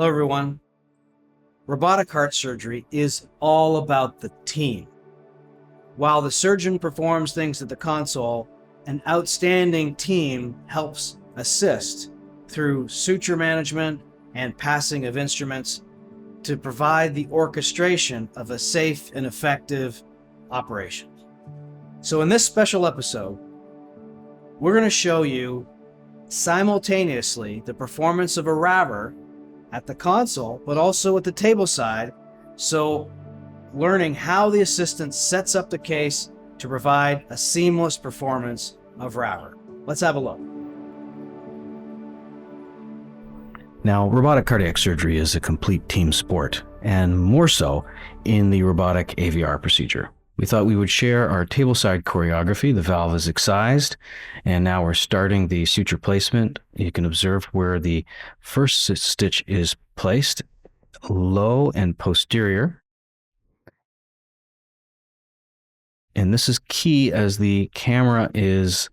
Hello, everyone. Robotic heart surgery is all about the team. While the surgeon performs things at the console, an outstanding team helps assist through suture management and passing of instruments to provide the orchestration of a safe and effective operation. So in this special episode, we're going to show you simultaneously the performance of a RAVR at the console, but also at the tableside. So learning how the assistant sets up the case to provide a seamless performance of RAVR. Let's have a look. Now, robotic cardiac surgery is a complete team sport, and more so in the robotic AVR procedure. We thought we would share our tableside choreography. The valve is excised, and now we're starting the suture placement. You can observe where the first stitch is placed, low and posterior. And this is key as the camera is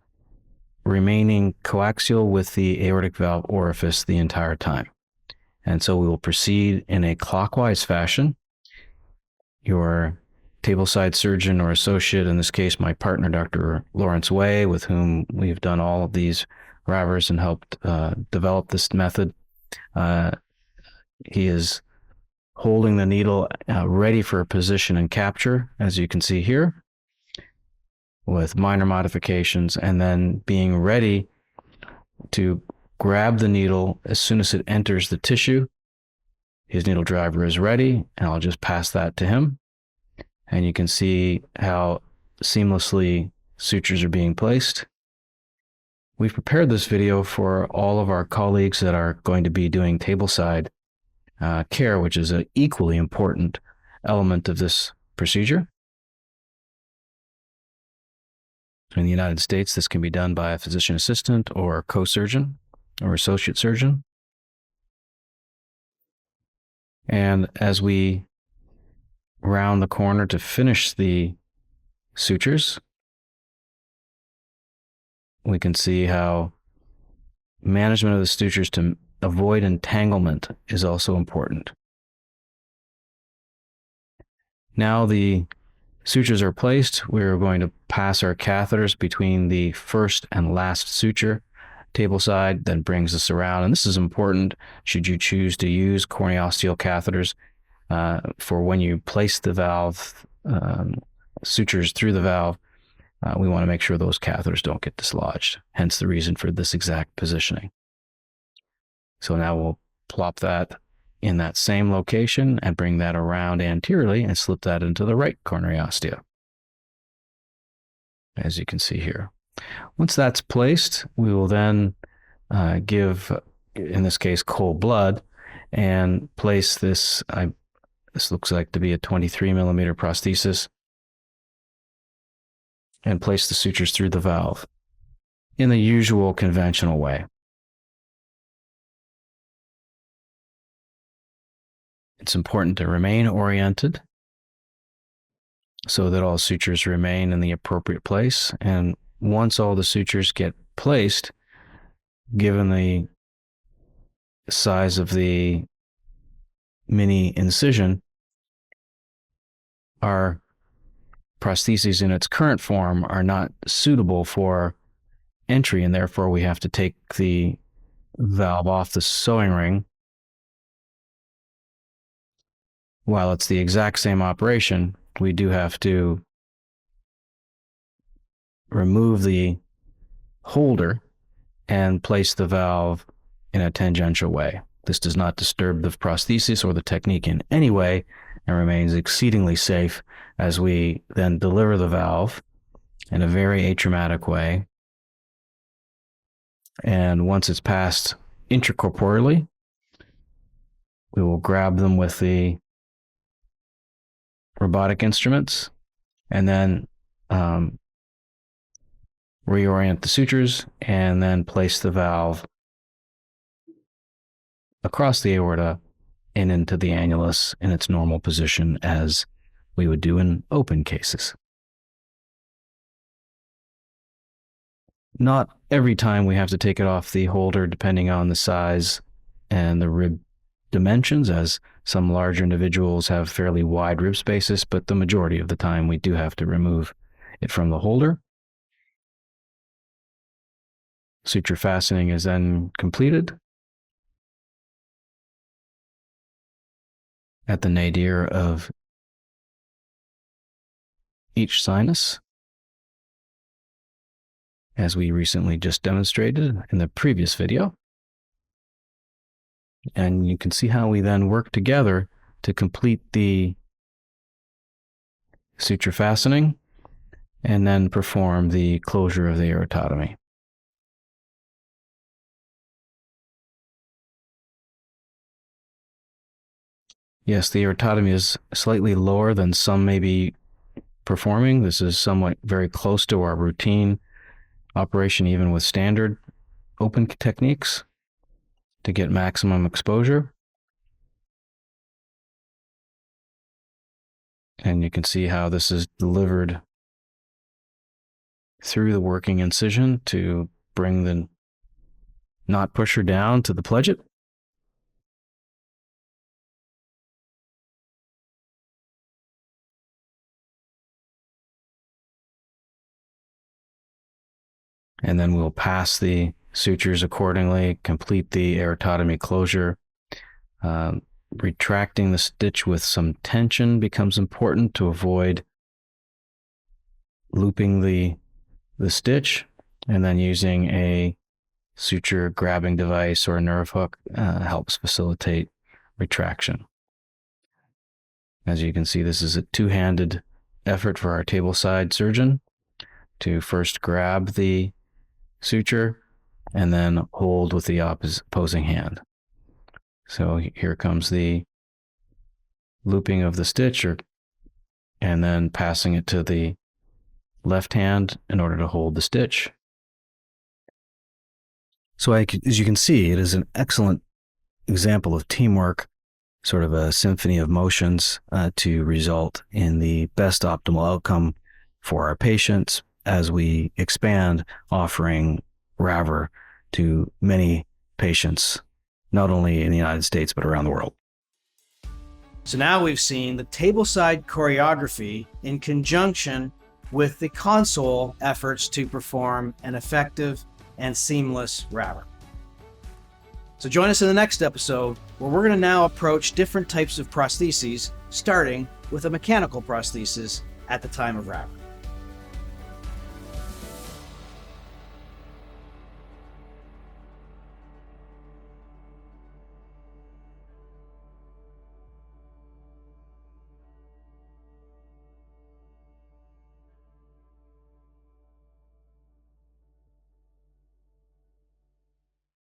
remaining coaxial with the aortic valve orifice the entire time. And so we will proceed in a clockwise fashion. Your tableside surgeon or associate, in this case my partner, Dr. Lawrence Way, with whom we've done all of these RAVRs and helped develop this method. He is holding the needle ready for position and capture, as you can see here, with minor modifications, and then being ready to grab the needle as soon as it enters the tissue. His needle driver is ready, and I'll just pass that to him. And you can see how seamlessly sutures are being placed. We've prepared this video for all of our colleagues that are going to be doing tableside care, which is an equally important element of this procedure. In the United States, this can be done by a physician assistant or co-surgeon or associate surgeon. And as we round the corner to finish the sutures, we can see how management of the sutures to avoid entanglement is also important. Now the sutures are placed. We're going to pass our catheters between the first and last suture. Tableside then brings us around, and this is important should you choose to use corneosteal catheters for when you place the valve, sutures through the valve. We want to make sure those catheters don't get dislodged, hence the reason for this exact positioning. So now we'll plop that in that same location and bring that around anteriorly and slip that into the right coronary ostia, as you can see here. Once that's placed, we will then give, in this case, cold blood and place this, this looks like to be a 23 millimeter prosthesis, and place the sutures through the valve in the usual conventional way. It's important to remain oriented so that all sutures remain in the appropriate place. And once all the sutures get placed, given the size of the mini incision, our prostheses in its current form are not suitable for entry, and therefore we have to take the valve off the sewing ring. While it's the exact same operation, we do have to remove the holder and place the valve in a tangential way. This does not disturb the prosthesis or the technique in any way and remains exceedingly safe as we then deliver the valve in a very atraumatic way. And once it's passed intracorporeally, we will grab them with the robotic instruments and then reorient the sutures and then place the valve across the aorta and into the annulus in its normal position as we would do in open cases. Not every time we have to take it off the holder, depending on the size and the rib dimensions, as some larger individuals have fairly wide rib spaces, but the majority of the time we do have to remove it from the holder. Suture fastening is then completed at the nadir of each sinus, as we recently just demonstrated in the previous video. And you can see how we then work together to complete the suture fastening and then perform the closure of the aortotomy. Yes, the aortotomy is slightly lower than some may be performing. This is somewhat very close to our routine operation, even with standard open techniques, to get maximum exposure. And you can see how this is delivered through the working incision to bring the knot pusher down to the pledget. And then we'll pass the sutures accordingly, complete the aortotomy closure. Retracting the stitch with some tension becomes important to avoid looping the stitch, and then using a suture grabbing device or a nerve hook helps facilitate retraction. As you can see, this is a two-handed effort for our tableside surgeon to first grab the suture and then hold with the opposing hand. So here comes the looping of the stitch, and then passing it to the left hand in order to hold the stitch. So as you can see, it is an excellent example of teamwork, sort of a symphony of motions to result in the best optimal outcome for our patients as we expand offering RAVR to many patients, not only in the United States, but around the world. So now we've seen the tableside choreography in conjunction with the console efforts to perform an effective and seamless RAVR. So join us in the next episode, where we're going to now approach different types of prostheses, starting with a mechanical prosthesis at the time of RAVR.